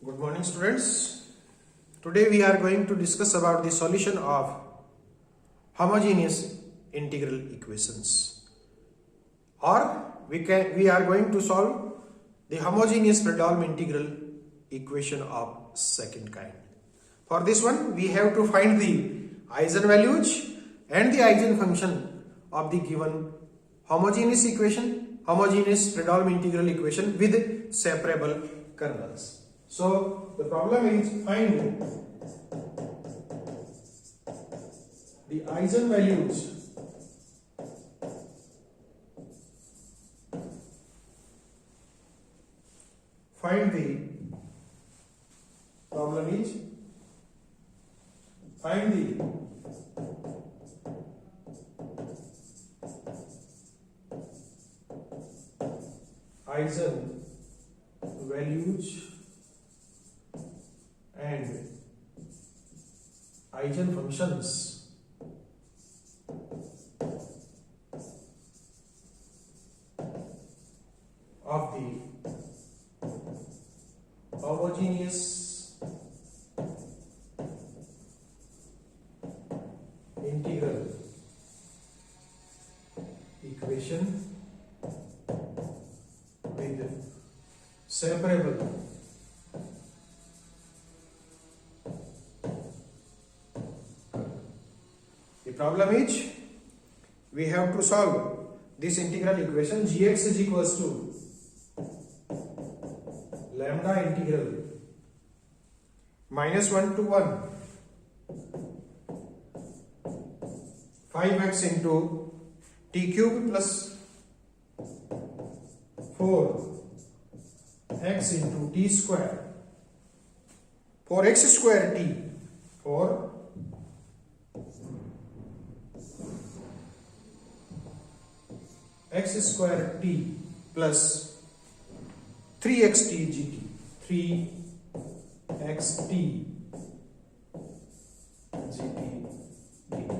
Good morning, students. Today we are going to discuss about the solution of homogeneous integral equations, or we are going to solve the homogeneous Fredholm integral equation of second kind. For this one, we have to find the eigenvalues and the eigenfunction of the given homogeneous Fredholm integral equation with separable kernels. So the problem is find the eigenvalues find the eigenvalues and eigenfunctions of the homogeneous integral equation with separable The problem is we have to solve this integral equation. Gx is equals to lambda integral -1 to 1 5x into t cube plus 4x into t square 4x square t 4 x square t plus 3xt gt 3xt gt dt.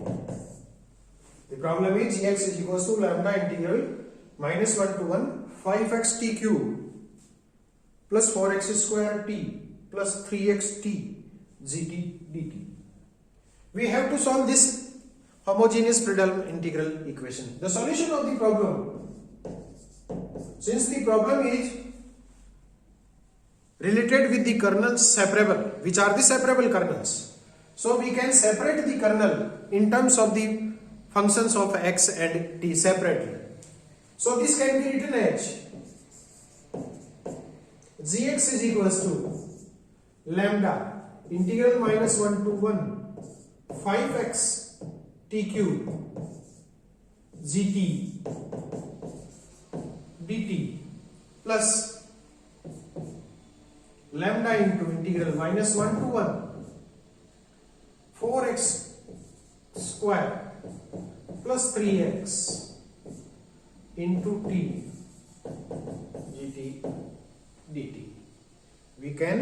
The problem is x is equals to lambda integral -1 to 1 5xt cube plus 4x square t plus 3xt gt dt. We have to solve this homogeneous Fredholm integral equation. The solution of the problem, since the problem is related with the kernels separable, which are the separable kernels, so we can separate the kernel in terms of the functions of x and t separately. So this can be written as gx is equals to lambda integral -1 to 1 5x t cube gt dt plus lambda into integral -1 to 1 4x square plus 3x into t gt dt. We can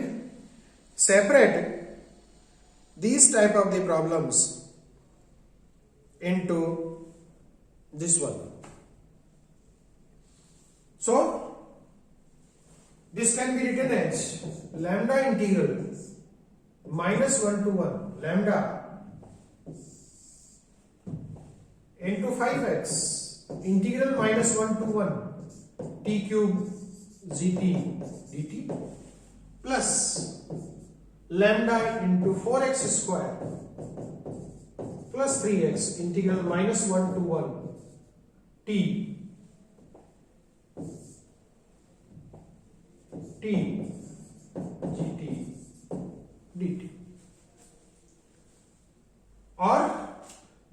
separate these type of the problems into this one. So this can be written as lambda integral -1 to 1 lambda into 5x integral -1 to 1 t cube gt dt plus lambda into 4x square plus 3x integral -1 to 1 t gt dt, or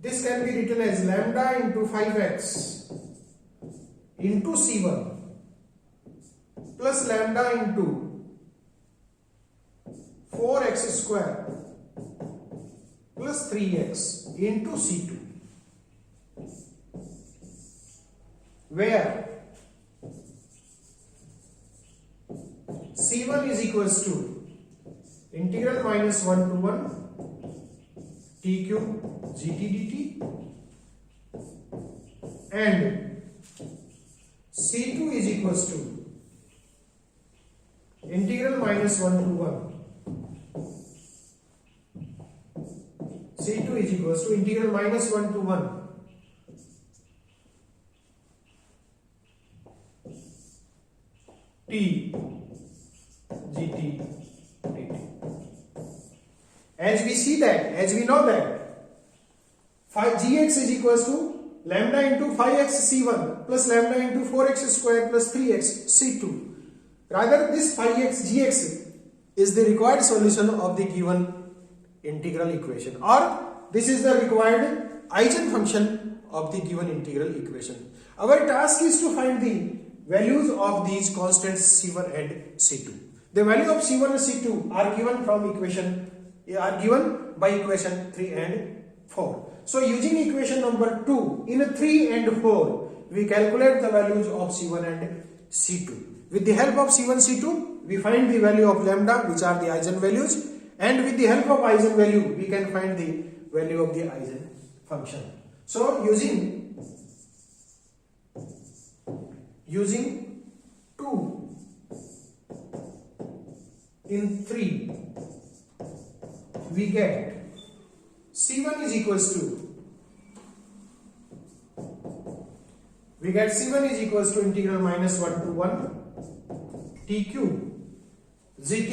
this can be written as lambda into 5x into c1 plus lambda into 4x square plus 3x into c2, where c1 is equals to integral -1 to 1 t cube gt dt and c2 is equals to integral minus 1 to 1 C2 is equals to integral minus 1 to 1 T gt dt. As we see that, as we know that gx is equals to lambda into 5x c1 plus lambda into 4x square plus 3x c2. Rather, this 5x gx is the required solution of the given integral equation, or this is the required eigenfunction of the given integral equation. Our task is to find the values of these constants c1 and c2. The value of c1 and c2 are given by equation 3 and 4. So using equation number 2 in 3 and 4, we calculate the values of c1 and c2. With the help of c1 c2, we find the value of lambda, which are the eigenvalues, and with the help of eigenvalue, we can find the value of the eigenfunction. So using 2 in 3, we get C1 is equals to integral minus 1 to 1 t cube. gt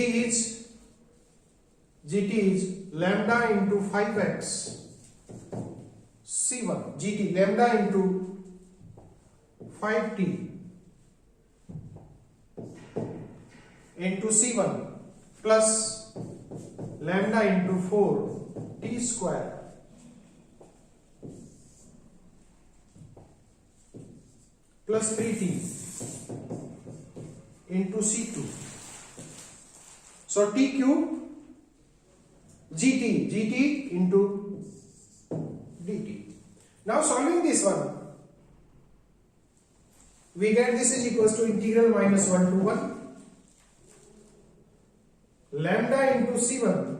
is lambda into 5x c1 gt lambda into 5t into c1 plus lambda into 4 t square plus 3t into c2. So t cube gt into dt. Now solving this one, we get this is equals to integral minus 1 to 1 lambda into c1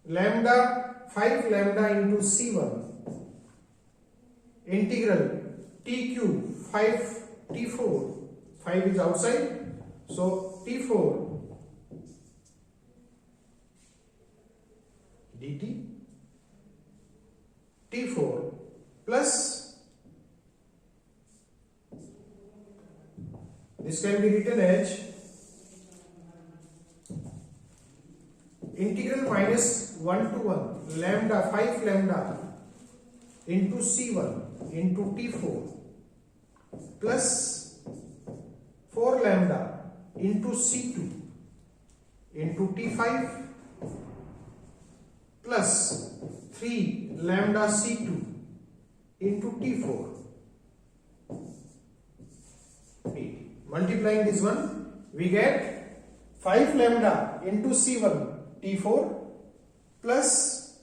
lambda 5 lambda into c1 integral t cube 5 t4, 5 is outside, so t4 dt t4 plus, this can be written as integral minus 1 to 1 lambda 5 lambda into c1 into t4 plus 4 lambda into c2 into t5 plus 3 lambda c2 into t4 multiplying this one, we get 5 lambda into c1 t4 plus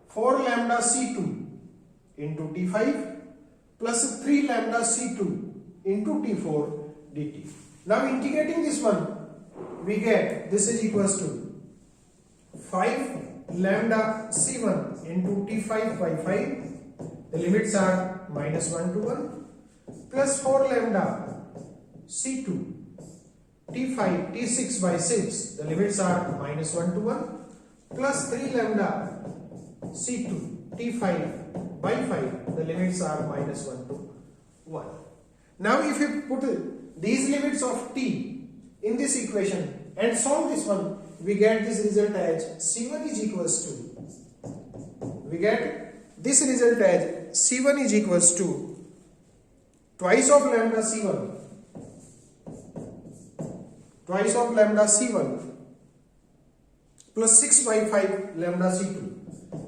4 lambda c2 into t5 plus 3 lambda c2 into t4 dt. Now integrating this one, we get this is equals to 5 lambda c1 into t5 by 5, the limits are minus 1 to 1, plus 4 lambda c2 t5 t6 by 6, the limits are minus 1 to 1, plus 3 lambda c2 t5 by 5, the limits are minus 1 to 1. Now if you put these limits of t in this equation and solve this one, we get this result as c1 is equals to twice of lambda c1 plus 6 by 5 lambda c2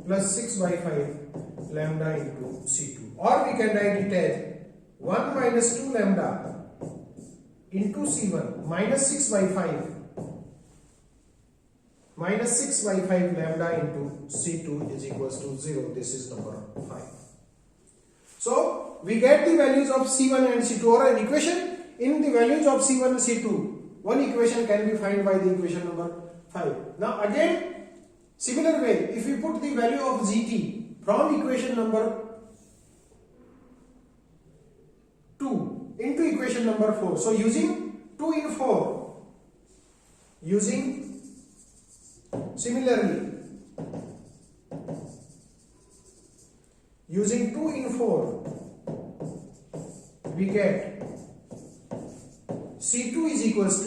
plus 6 by 5 lambda into c2, or we can write it as 1 minus 2 lambda into c1 minus 6 by 5 lambda into c2 is equals to 0. This is number 5. So we get the values of c1 and c2, or an equation in the values of c1 and c2. One equation can be found by the equation number 5. Now again, similar way, if we put the value of gt from equation number 2 into equation number 4, so using 2 in 4, Using similarly, using 2 in 4, we get C2 is equals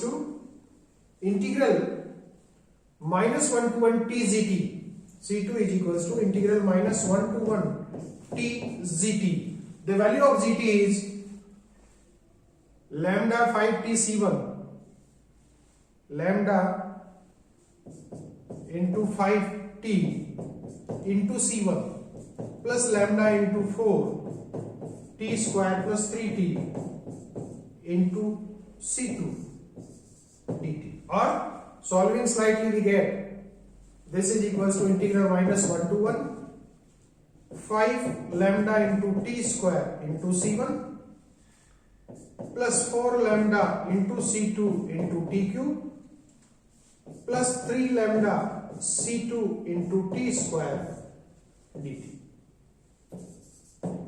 to integral minus 1 to 1 tzt. C2 is equals to integral minus 1 to 1 tzt. The value of zt is lambda 5t c1, lambda into 5t into c1 plus lambda into 4 t square plus 3t into c2 dt. Or solving slightly, we get this is equals to integral minus 1 to 1 5 lambda into t square into c1 plus 4 lambda into c2 into t cube plus 3 lambda c2 into t square dt.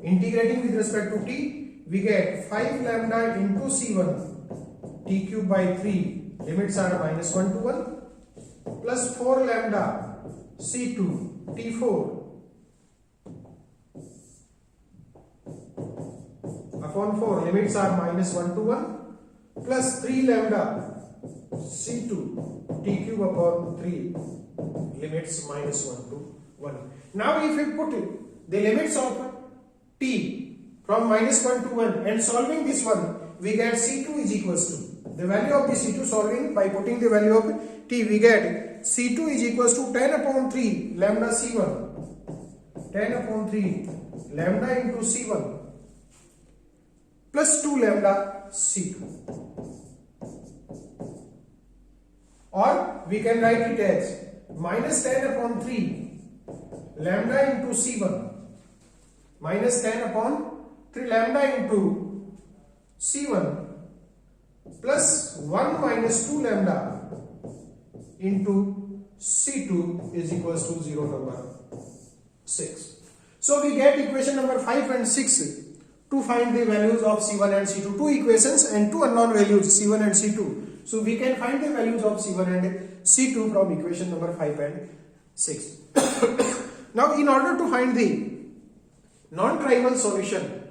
Integrating with respect to t, we get 5 lambda into c1 t cube by 3, limits are minus 1 to 1, plus 4 lambda c2 t4 upon 4, limits are minus 1 to 1, plus 3 lambda c2 t cube upon 3, limits minus 1 to 1. Now if we put the limits of t from minus 1 to 1 and solving this one, we get c2 is equals to the value of the c2, solving by putting the value of t, we get c2 is equals to 10 upon 3 lambda c1, 10 upon 3 lambda into c1 plus 2 lambda c2. Or we can write it as minus 10 upon 3 lambda into c1 minus 10 upon 3 lambda into c1 plus 1 minus 2 lambda into c2 is equals to 0 number 6. So we get equation number 5 and 6 to find the values of c1 and c2. Two equations and two unknown values c1 and c2. So we can find the values of c1 and c2 from equation number 5 and 6. Now in order to find the non-trivial solution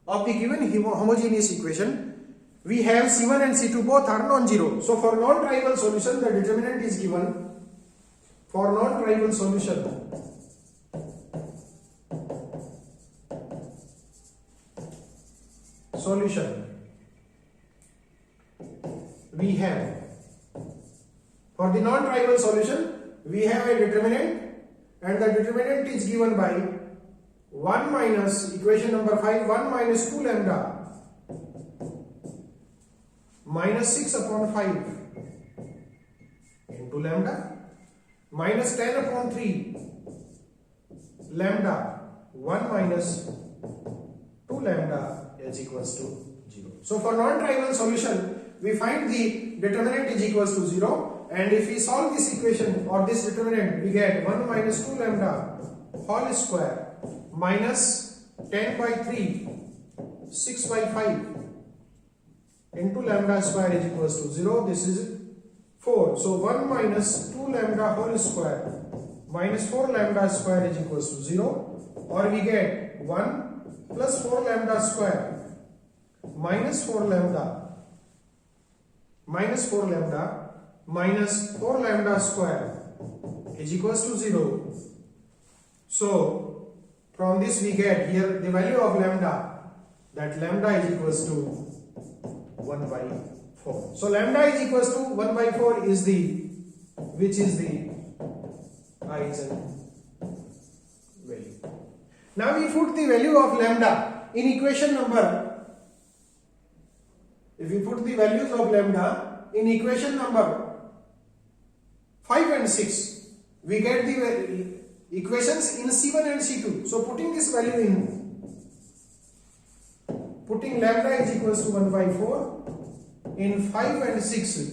of the given homogeneous equation, we have c1 and c2 both are non-zero. So for non-trivial solution, the determinant is given. For non-trivial solution, we have, for the non-trivial solution, we have a determinant, and the determinant is given by 1 minus equation number 5, 1 minus 2 lambda minus 6 upon 5 into lambda minus 10 upon 3 lambda 1 minus 2 lambda is equals to 0. So for non-trivial solution, we find the determinant is equals to 0, and if we solve this equation or this determinant, we get 1 minus 2 lambda whole square minus 10 by 3 6 by 5 into lambda square is equals to 0. This is 4. So 1 minus 2 lambda whole square minus 4 lambda square is equals to 0, or we get 1 plus 4 lambda square minus 4 lambda minus 4 lambda minus 4 lambda square is equals to 0. So from this we get here the value of lambda, that lambda is equals to 1 by 4. So lambda is equals to 1 by 4 is the, which is the Eigen value. Now we put the value of lambda in equation number, if we put the values of lambda in equation number 5 and 6, we get the equations in C1 and C2. So putting this value in, putting lambda is equals to 1 by 4 in 5 and 6,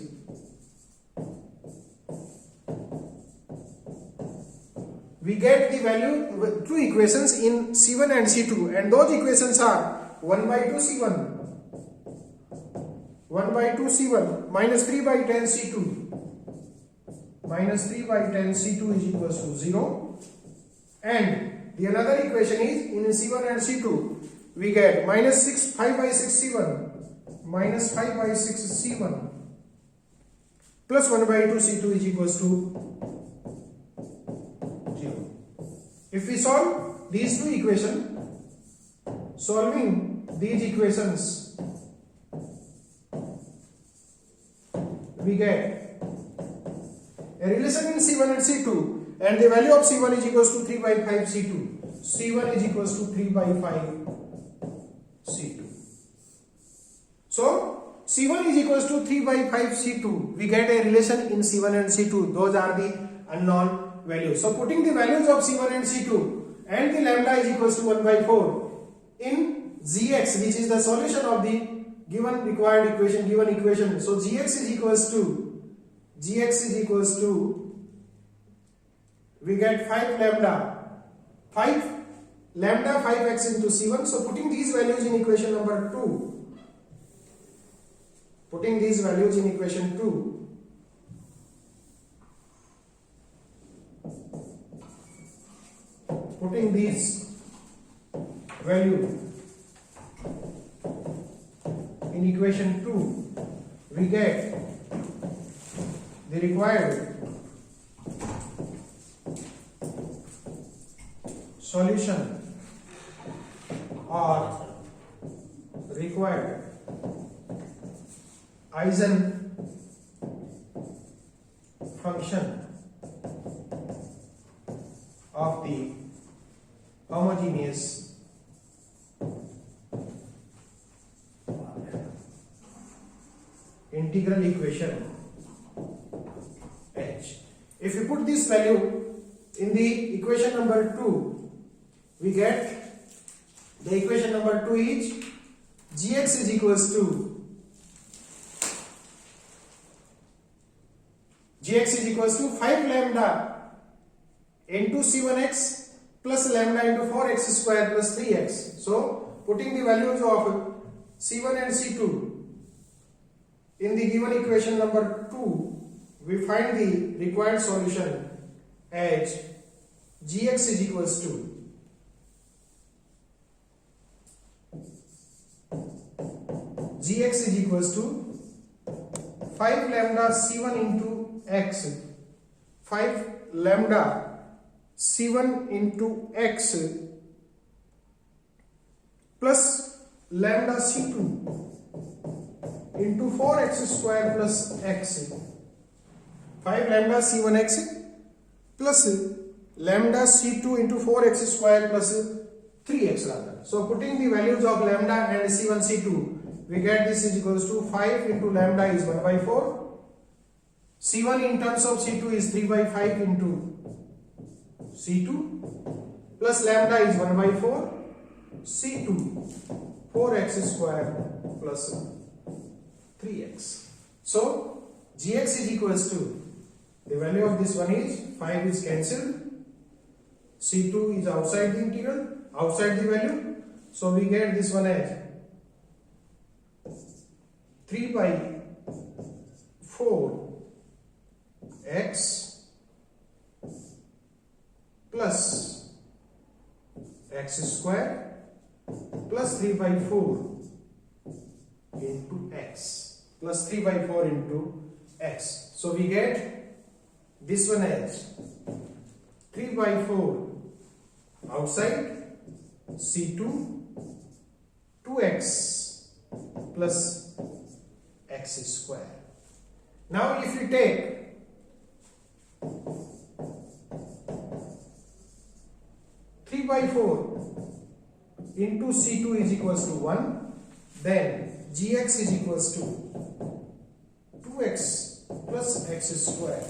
we get the value, two equations in C1 and C2, and those equations are 1 by 2 C1 1 by 2 C1 minus 3 by 10 C2. Minus 3 by 10 C2 is equals to 0. And the another equation is in C1 and C2 we get minus 5 by 6 C1 minus 5 by 6 C1 plus 1 by 2 C2 is equals to 0. If we solve these two equations, solving these equations, we get a relation in C1 and C2, and the value of C1 is equals to 3 by 5 C2. C1 is equals to 3 by 5 C2. So C1 is equals to 3 by 5 C2. We get a relation in C1 and C2. Those are the unknown values. So putting the values of C1 and C2 and the lambda is equals to 1 by 4 in Gx, which is the solution of the given required equation, given equation. So Gx is equals to we get 5 lambda 5x into C1. So putting these values in equation number 2, putting these values in equation 2, putting these value in equation 2, we get the required solution or required eigenfunction of the homogeneous integral equation H. If we put this value in the equation number 2, we get the equation number 2 is Gx is equals to 5 lambda into C1x plus lambda into 4x square plus 3x. So putting the values of C1 and C2 in the given equation number 2, we find the required solution as Gx is equals to 5 lambda C1 into x, 5 lambda C1 into x plus lambda C2 into 4x square plus x. 5 lambda C1x plus lambda C2 into 4x square plus 3x rather. So putting the values of lambda and C1, C2, we get this is equals to 5 into lambda is 1 by 4. C1 in terms of C2 is 3 by 5 into C2 plus lambda is 1 by 4. C2 4x square plus 3x. So Gx is equals to, the value of this one is 5 is cancelled, C2 is outside the integral, outside the value, so we get this one as 3 by 4 x plus x square plus 3 by 4 into x plus 3 by 4 into x. So we get this one as 3 by 4 outside, C2 2x plus x square. Now if you take by 4 into C2 is equals to 1, then Gx is equals to 2x plus x square,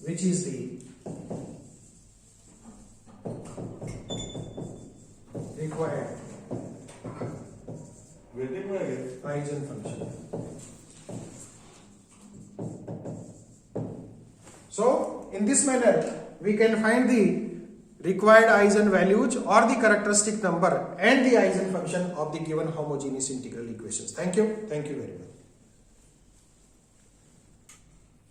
which is the required eigenfunction. So in this manner we can find the required eigenvalues or the characteristic number and the eigenfunction of the given homogeneous integral equations. Thank you very much.